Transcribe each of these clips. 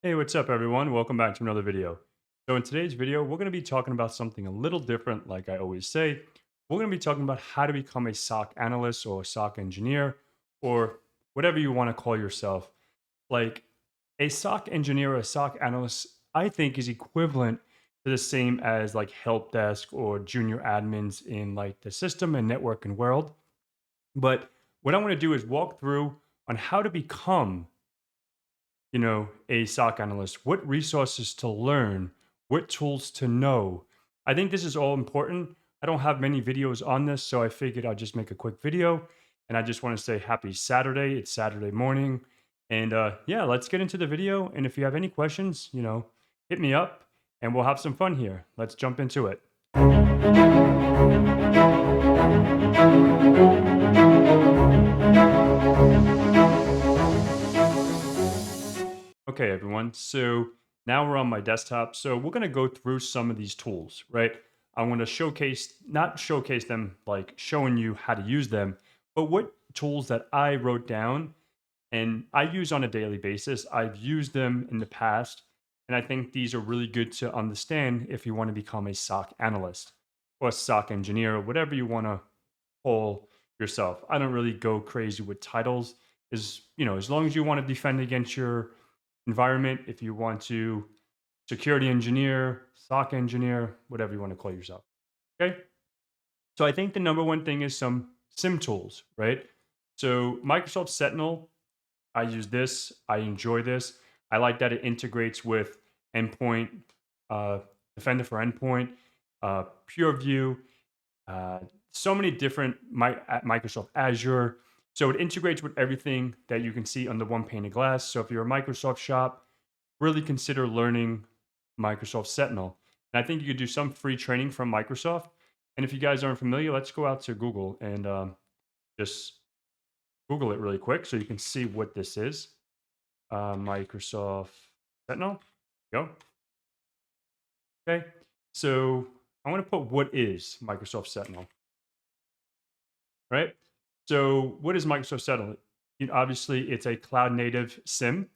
Hey, what's up, everyone? Welcome back to another video. So, in today's video, we're going to be talking about something a little different, like I always say. We're going to be talking about how to become a SOC analyst or a SOC engineer, or whatever you want to call yourself. Like a SOC engineer or a SOC analyst, I think is equivalent to the same as like help desk or junior admins in like the system and networking world. But what I want to do is walk through on how to become a SOC analyst, what resources to learn, what tools to know. I think this is all important. I don't have many videos on this, so I figured I'd just make a quick video. And I just want to say happy Saturday. It's Saturday morning. And yeah, let's get into the video. And if you have any questions, hit me up and we'll have some fun here. Let's jump into it. Okay, everyone. So now we're on my desktop. So we're going to go through some of these tools, right? I want to not showcase them like showing you how to use them, but what tools that I wrote down and I use on a daily basis. I've used them in the past, and I think these are really good to understand if you want to become a SOC analyst or a SOC engineer or whatever you want to call yourself. I don't really go crazy with titles. As long as you want to defend against your environment, if you want to security engineer, SOC engineer, whatever you want to call yourself. Okay. So I think the number one thing is some SIM tools, right? So Microsoft Sentinel, I use this. I enjoy this. I like that it integrates with Endpoint, uh, Defender for Endpoint, PureView, uh, so many different Microsoft Azure. So it integrates with everything that you can see under one pane of glass. So if you're a Microsoft shop, really consider learning Microsoft Sentinel. And I think you could do some free training from Microsoft. And if you guys aren't familiar, let's go out to Google and just Google it really quick so you can see what this is. Microsoft Sentinel. Go. Okay. So I want to put what is Microsoft Sentinel, right? So what is Microsoft Sentinel? Obviously, it's a cloud native SIM,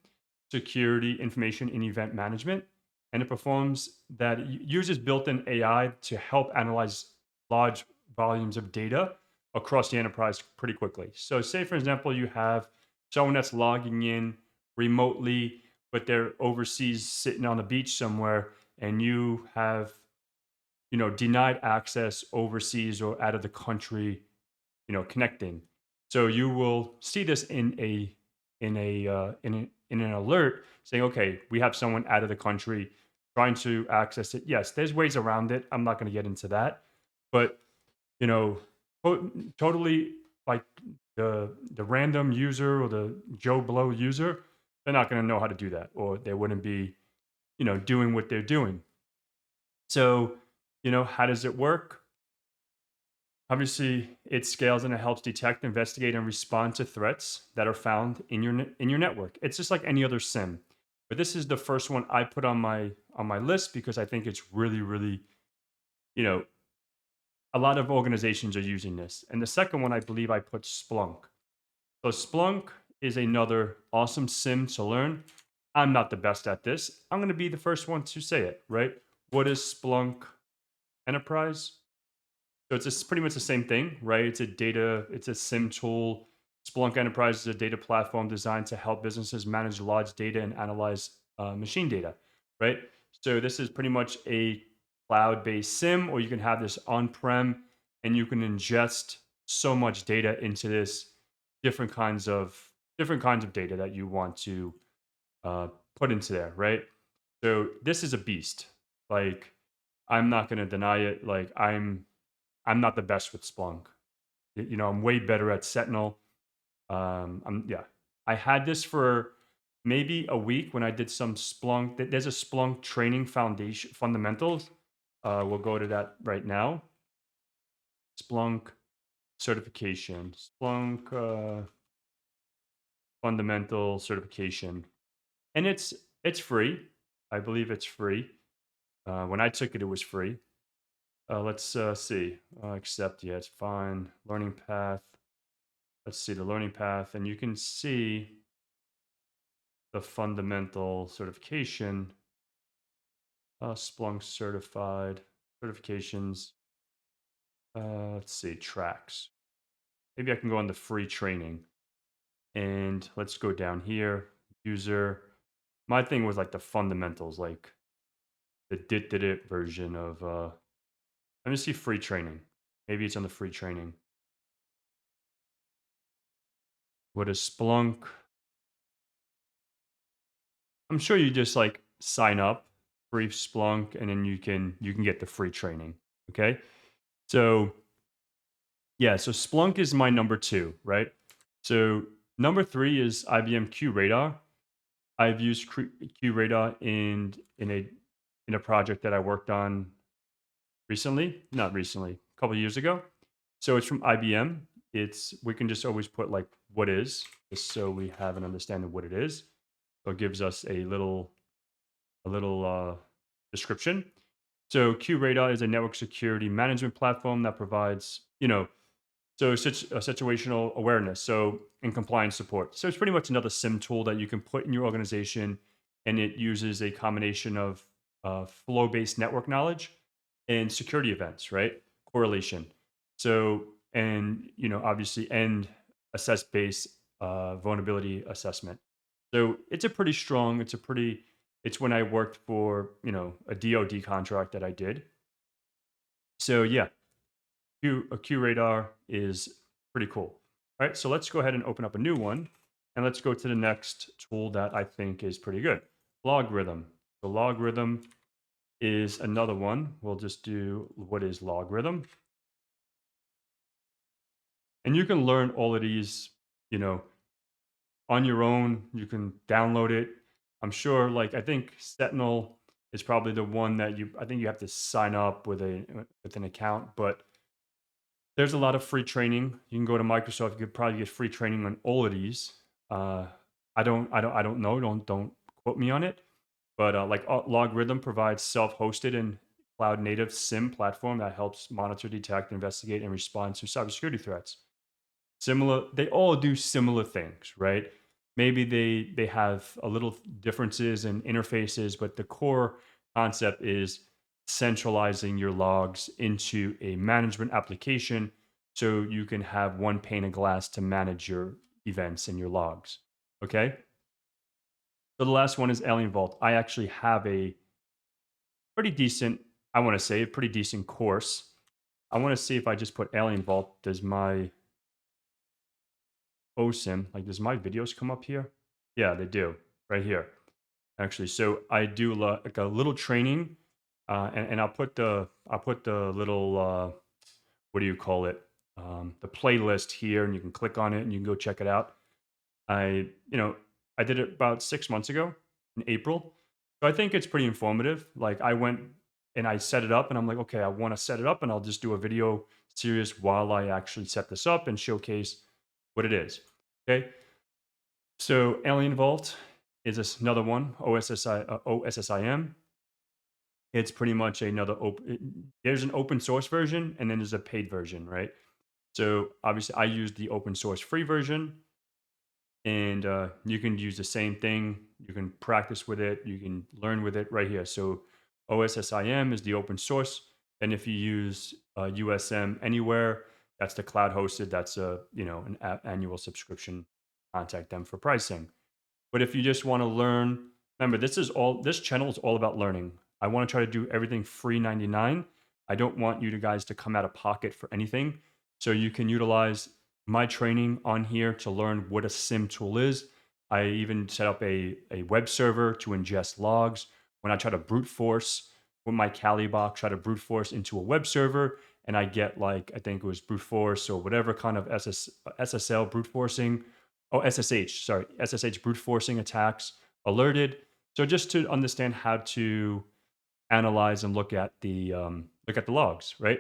security, information, and event management. And it performs that it uses built-in AI to help analyze large volumes of data across the enterprise pretty quickly. So say, for example, you have someone that's logging in remotely, but they're overseas sitting on a beach somewhere, and you have, denied access overseas or out of the country, connecting. So you will see this in an alert saying, okay, we have someone out of the country trying to access it. Yes, there's ways around it. I'm not going to get into that, but you know, totally like the random user or the Joe Blow user, they're not going to know how to do that, or they wouldn't be, doing what they're doing. So, how does it work? Obviously, it scales and it helps detect, investigate, and respond to threats that are found in your network. It's just like any other SIM, but this is the first one I put on my list because I think it's really, really, you know, a lot of organizations are using this. And the second one, I believe, I put Splunk. So Splunk is another awesome SIM to learn. I'm not the best at this. I'm going to be the first one to say it. Right? What is Splunk Enterprise? So it's just pretty much the same thing, right? It's a SIM tool. Splunk Enterprise is a data platform designed to help businesses manage large data and analyze machine data, right? So this is pretty much a cloud-based SIM, or you can have this on-prem, and you can ingest so much data into this different kinds of data that you want to uh, put into there, right? So this is a beast. Like I'm not going to deny it. Like I'm not the best with Splunk. I'm way better at Sentinel. Yeah. I had this for maybe a week when I did some Splunk. There's a Splunk training foundation fundamentals. We'll go to that right now. Splunk certification. Splunk fundamental certification, and it's free. I believe it's free. When I took it, it was free. Let's see. Accept. Yeah, it's fine. Learning path. Let's see the learning path, and you can see the fundamental certification, Splunk certified certifications. Let's see, tracks. Maybe I can go on the free training. And let's go down here. User. My thing was like the fundamentals, like the did it version of let me see free training. Maybe it's on the free training. What is Splunk? I'm sure you just like sign up, free Splunk, and then you can get the free training. Okay. So yeah, so Splunk is my number 2, right? So number 3 is IBM QRadar. I've used QRadar in a project that I worked on recently, not recently, a couple of years ago. So it's from IBM. We can just always put like what is, just so we have an understanding of what it is. So it gives us a little description. So QRadar is a network security management platform that provides, so situational awareness, so and compliance support. So it's pretty much another SIM tool that you can put in your organization, and it uses a combination of flow-based network knowledge and security events, right? Correlation. So and obviously end assess-based vulnerability assessment. So it's a pretty strong. It's when I worked for a DoD contract that I did. So yeah, a QRadar is pretty cool. All right, so let's go ahead and open up a new one, and let's go to the next tool that I think is pretty good, LogRhythm. So LogRhythm is another one. We'll just do what is LogRhythm, and you can learn all of these, you know, on your own. You can download it. I'm sure, like I think Sentinel is probably the one that I think you have to sign up with an account, but there's a lot of free training. You can go to Microsoft. You could probably get free training on all of these. Uh, I don't know. Don't quote me on it. But LogRhythm provides self-hosted and cloud-native SIM platform that helps monitor, detect, investigate, and respond to cybersecurity threats. They all do similar things, right? Maybe they have a little differences in interfaces, but the core concept is centralizing your logs into a management application so you can have one pane of glass to manage your events and your logs. Okay. So the last one is Alien Vault. I actually have a pretty decent, I want to say a pretty decent course. I want to see if I just put Alien Vault, does my OSIM, like does my videos come up here? Yeah, they do, right here. Actually, so I do like a little training, and I'll put the little what do you call it? The playlist here, and you can click on it and you can go check it out. I you know I did it about 6 months ago in April, so I think it's pretty informative. Like I went and I set it up, and I'm like, okay, I want to set it up, and I'll just do a video series while I actually set this up and showcase what it is. Okay, so Alien Vault is another one, OSSIM. It's pretty much another there's an open source version and then there's a paid version, right? So obviously I use the open source free version, and you can use the same thing. You can practice with it. You can learn with it right here. So OSSIM is the open source. And if you use USM anywhere, that's the cloud hosted. That's an annual subscription. Contact them for pricing. But if you just want to learn, remember this channel is all about learning. I want to try to do everything free 99. I don't want you guys to come out of pocket for anything. So you can utilize my training on here to learn what a SIM tool is. I even set up a web server to ingest logs. When I try to brute force with my Kali box, try to brute force into a web server, and I get like, I think it was brute force or whatever kind of SSL brute forcing. Oh, SSH, sorry, SSH brute forcing attacks alerted. So just to understand how to analyze and look at the logs, right?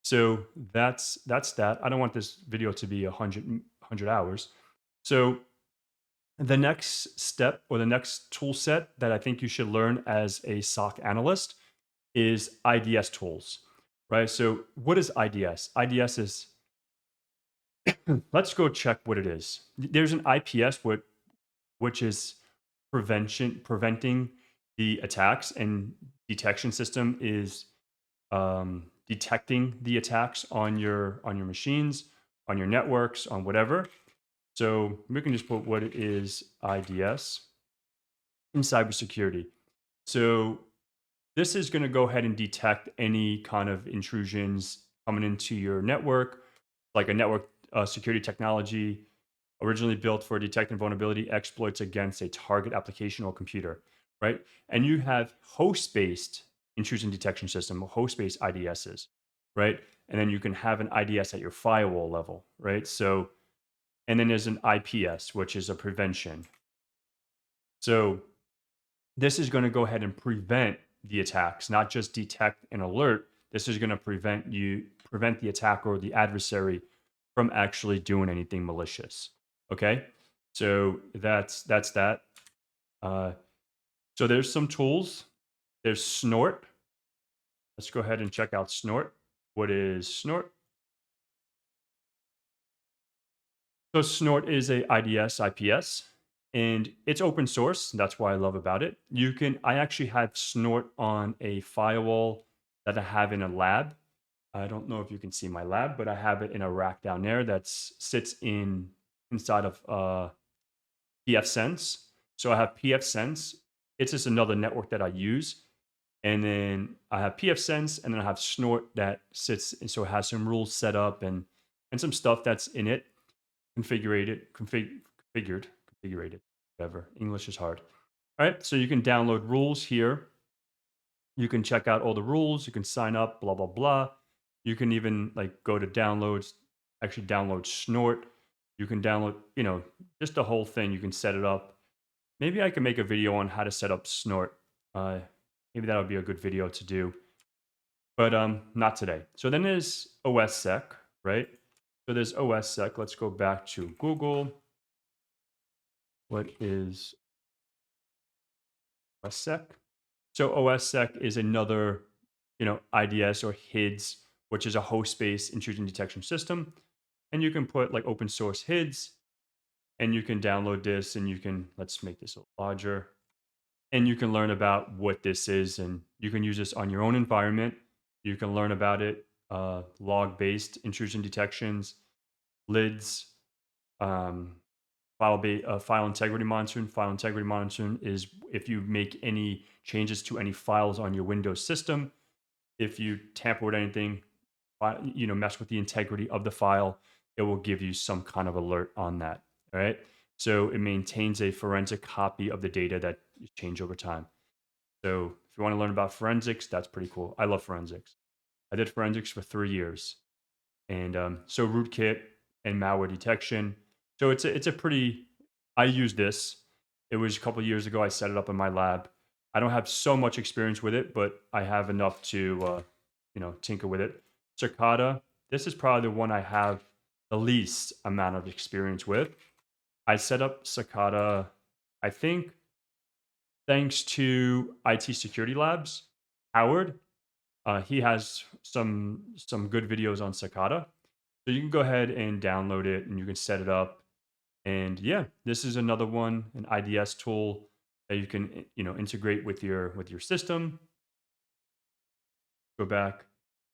So that's that. I don't want this video to be 100 hours. So the next step or the next tool set that I think you should learn as a SOC analyst is IDS tools, right? So what is IDS? IDS is let's go check what it is. There's an IPS which is preventing the attacks, and detection system is detecting the attacks on your machines, on your networks, on whatever. So we can just put what is IDS in cybersecurity. So this is going to go ahead and detect any kind of intrusions coming into your network, like a network security technology originally built for detecting vulnerability exploits against a target application or computer, right? And you have host-based intrusion detection system, host-based IDSs, right? And then you can have an IDS at your firewall level, right? So, and then there's an IPS, which is a prevention. So this is going to go ahead and prevent the attacks, not just detect and alert. This is going to prevent the attacker or the adversary from actually doing anything malicious. Okay, so that's that. So there's some tools. There's Snort. Let's go ahead and check out Snort. What is Snort? So Snort is a IDS IPS, and it's open source. That's what I love about it. I actually have Snort on a firewall that I have in a lab. I don't know if you can see my lab, but I have it in a rack down there that sits inside of pfSense. So I have pfSense. It's just another network that I use. And then I have pfSense, and then I have Snort that sits, and so it has some rules set up and some stuff that's in it, configured, whatever. English is hard. All right, so you can download rules here. You can check out all the rules. You can sign up, blah blah blah. You can even like go to downloads, actually download Snort. You can download, just the whole thing. You can set it up. Maybe I can make a video on how to set up Snort. Uh, Maybe that would be a good video to do, but not today. So then there's OSSec, right? So there's OSSec. Let's go back to Google. What is OSSec? So OSSec is another, IDS or HIDS, which is a host-based intrusion detection system, and you can put like open source HIDS, and you can download this, and let's make this a little larger, and you can learn about what this is, and you can use this on your own environment. You can learn about it, log-based intrusion detections, LIDS, um, file integrity monitoring. File integrity monitoring is if you make any changes to any files on your Windows system, if you tamper with anything, mess with the integrity of the file, it will give you some kind of alert on that. All right. So it maintains a forensic copy of the data that you change over time. So if you want to learn about forensics, that's pretty cool. I love forensics. I did forensics for 3 years, and so rootkit and malware detection. So it's a pretty. I use this. It was a couple of years ago. I set it up in my lab. I don't have so much experience with it, but I have enough to tinker with it. Cicada. This is probably the one I have the least amount of experience with. I set up Cicada, I think, thanks to IT Security Labs, Howard. He has some good videos on Cicada. So you can go ahead and download it, and you can set it up. And yeah, this is another one, an IDS tool that you can integrate with your system. Go back,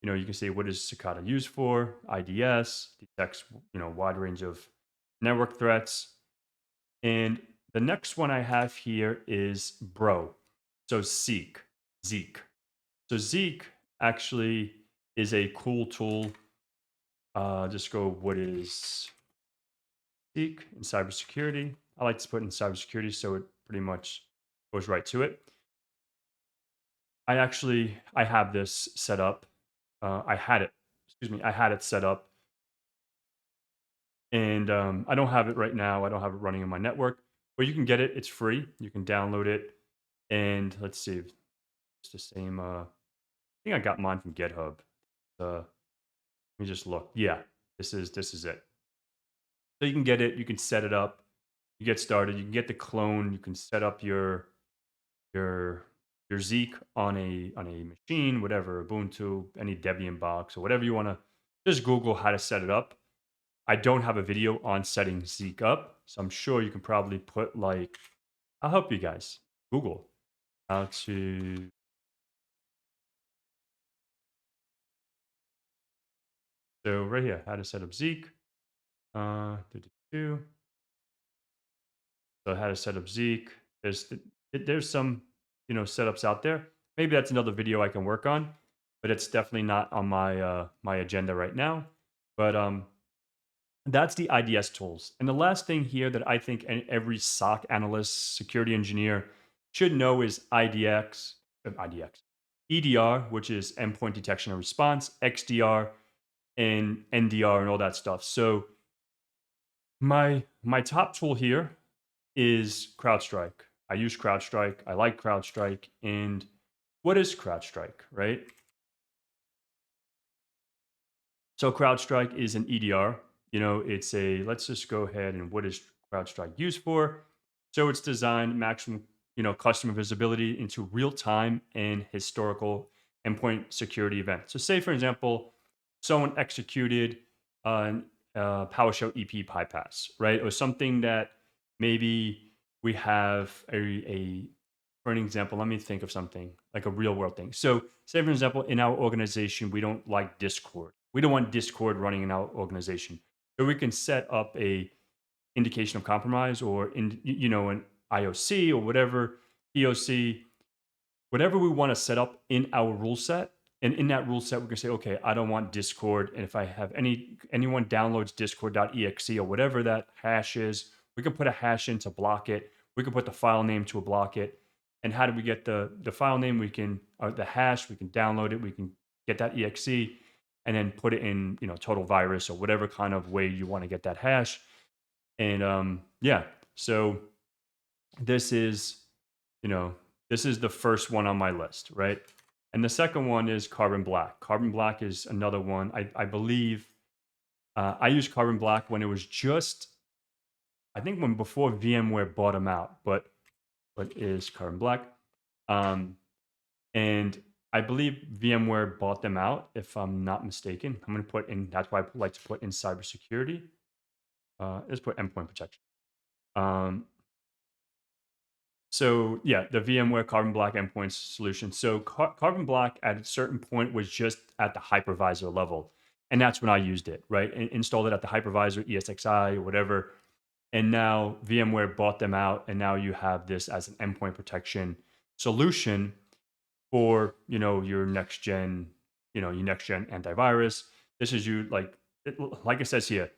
you can say what is Cicada used for? IDS detects wide range of network threats. And the next one I have here is Bro. So Zeek. So Zeek actually is a cool tool. Just go, what is Zeek in cybersecurity? I like to put in cybersecurity, so it pretty much goes right to it. I have this set up. I had it set up, and I don't have it right now. I don't have it running on my network, but you can get it. It's free. You can download it, and let's see, it's the same. I think I got mine from GitHub. Let me just look. Yeah, this is it. So you can get it. You can set it up. You get started. You can get the clone. You can set up your Zeek on a machine, whatever, Ubuntu, any Debian box, or whatever you want to. Just Google how to set it up. I don't have a video on setting Zeek up, so I'm sure you can probably put like I'll help you guys. Google how to. So right here, how to set up Zeek. Do. So how to set up Zeek. There's some setups out there. Maybe that's another video I can work on, but it's definitely not on my agenda right now. But that's the IDS tools. And the last thing here that I think every SOC analyst, security engineer should know is EDR, which is endpoint detection and response, XDR, and NDR, and all that stuff. So my top tool here is CrowdStrike. I use CrowdStrike. I like CrowdStrike. And what is CrowdStrike, right? So CrowdStrike is an EDR. It's let's just go ahead and what is CrowdStrike used for? So it's designed maximum, customer visibility into real time and historical endpoint security events. So say, for example, someone executed an PowerShell EP bypass, right? Or something that maybe we have for an example, let me think of something like a real world thing. So, say for example, in our organization, we don't like Discord. We don't want Discord running in our organization. So we can set up a indication of compromise or an IOC or whatever POC, whatever we want to set up in our rule set. And in that rule set, we can say, okay, I don't want Discord. And if I have anyone downloads discord.exe or whatever that hash is, we can put a hash in to block it. We can put the file name to block it. And how do we get the file name? We can the hash. We can download it. We can get that exe and then put it in total virus or whatever kind of way you want to get that hash. And yeah, so this is this is the first one on my list, right? And the second one is Carbon Black. Carbon Black is another one. I believe I used Carbon Black when it was just, I think when before VMware bought them out. But what is Carbon Black? And I believe VMware bought them out, if I'm not mistaken. I'm going to put in, that's why I like to put in cybersecurity. Let's put endpoint protection. So yeah, the VMware Carbon Black endpoint solution. So Carbon Black at a certain point was just at the hypervisor level. And that's when I used it, right? And installed it at the hypervisor, ESXi, or whatever. And now VMware bought them out. And now you have this as an endpoint protection solution for, your next gen, your next gen antivirus. This is like it says here,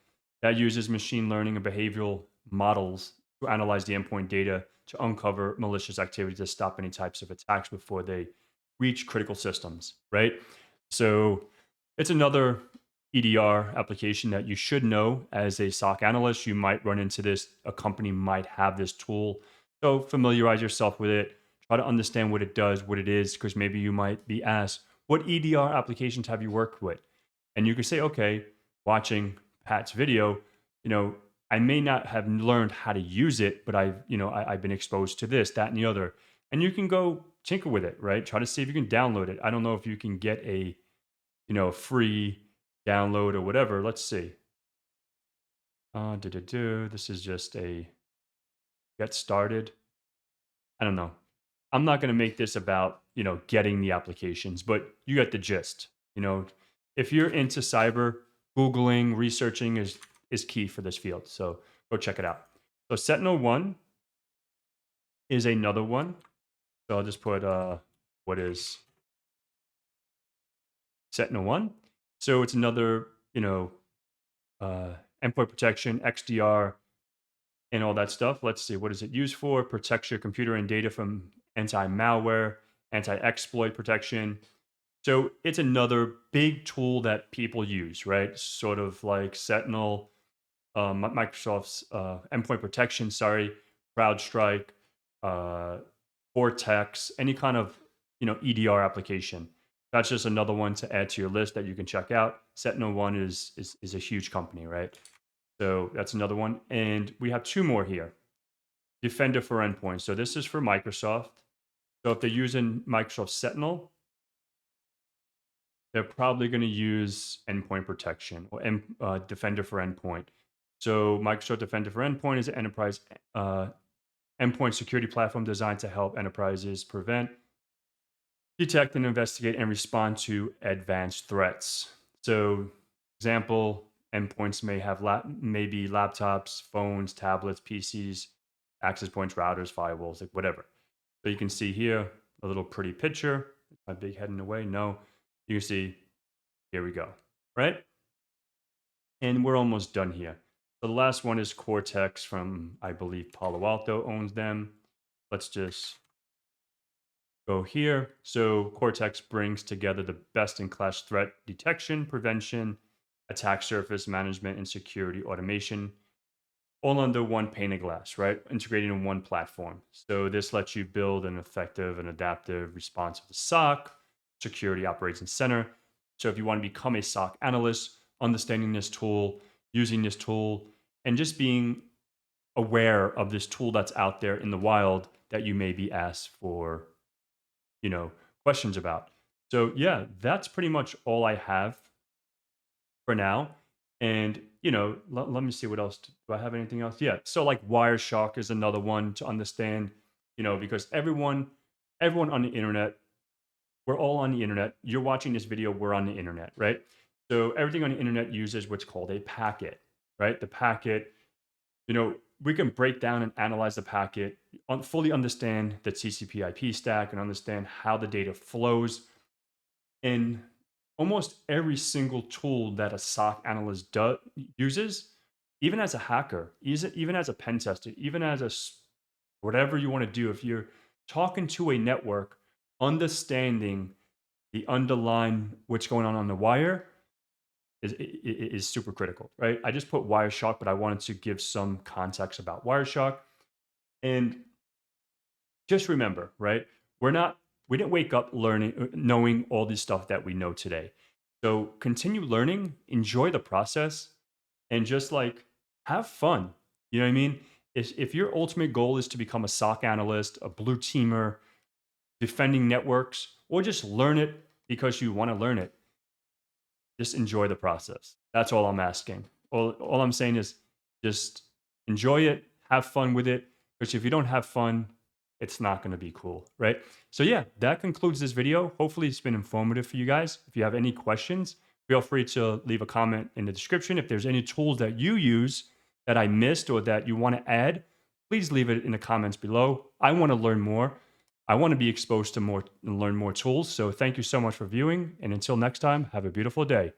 that uses machine learning and behavioral models to analyze the endpoint data to uncover malicious activity to stop any types of attacks before they reach critical systems, right? So it's another EDR application that you should know as a SOC analyst. You might run into this. A company might have this tool. So familiarize yourself with it. Try to understand what it does, what it is, because maybe you might be asked, what EDR applications have you worked with? And you can say, okay, watching Pat's video, I may not have learned how to use it, but I've been exposed to this, that, and the other. And you can go tinker with it, right? Try to see if you can download it. I don't know if you can get a, free download or whatever. Let's see. This is just a get started. I don't know. I'm not going to make this about, getting the applications, but you get the gist. If you're into cyber, Googling, researching is key for this field. So go check it out. So Sentinel 1 is another one. So I'll just put what is Sentinel 1. So it's another, endpoint protection, XDR, and all that stuff. Let's see, what is it used for? Protects your computer and data from anti-malware, anti-exploit protection. So it's another big tool that people use, right? Sort of like Sentinel, Microsoft's endpoint protection, CrowdStrike, Cortex, any kind of EDR application. That's just another one to add to your list that you can check out. Sentinel One is a huge company, right? So that's another one, and we have two more here. Defender for endpoints. So this is for Microsoft. So if they're using Microsoft Sentinel, they're probably going to use endpoint protection or Defender for endpoint. So Microsoft Defender for endpoint is an enterprise endpoint security platform designed to help enterprises prevent, detect, and investigate and respond to advanced threats. So, example, endpoints may have maybe laptops, phones, tablets, PCs, access points, routers, firewalls, like whatever. So you can see here a little pretty picture. Is my big head in the way? No. You can see, here we go, right? And we're almost done here. So the last one is Cortex from, I believe, Palo Alto owns them. Let's just go here. So Cortex brings together the best-in-class threat detection, prevention, attack surface management, and security automation, all under one pane of glass, right? Integrated in one platform. So this lets you build an effective and adaptive responsive SOC, security operations center. So if you want to become a SOC analyst, understanding this tool, using this tool, and just being aware of this tool that's out there in the wild that you may be asked for, questions about. So yeah, that's pretty much all I have for now. And let me see what else. Do I have anything else? Yeah. So like Wireshark is another one to understand, because everyone on the internet, we're all on the internet. You're watching this video, we're on the internet, right? So everything on the internet uses what's called a packet, right? The packet, we can break down and analyze the packet, fully understand the TCP/IP stack, and understand how the data flows. And almost every single tool that a SOC analyst uses, even as a hacker, even as a pen tester, even as whatever you want to do, if you're talking to a network, understanding the underlying what's going on the wire is super critical, right? I just put Wireshark, but I wanted to give some context about Wireshark. And just remember, right? We didn't wake up knowing all this stuff that we know today. So continue learning, enjoy the process, and just like have fun. You know what I mean? If your ultimate goal is to become a SOC analyst, a blue teamer, defending networks, or just learn it because you want to learn it, just enjoy the process. That's all I'm asking. All I'm saying is just enjoy it, have fun with it. Because if you don't have fun, it's not going to be cool, right? So yeah, that concludes this video. Hopefully it's been informative for you guys. If you have any questions, feel free to leave a comment in the description. If there's any tools that you use that I missed or that you want to add, please leave it in the comments below. I want to learn more. I want to be exposed to more and learn more tools. So thank you so much for viewing. And until next time, have a beautiful day.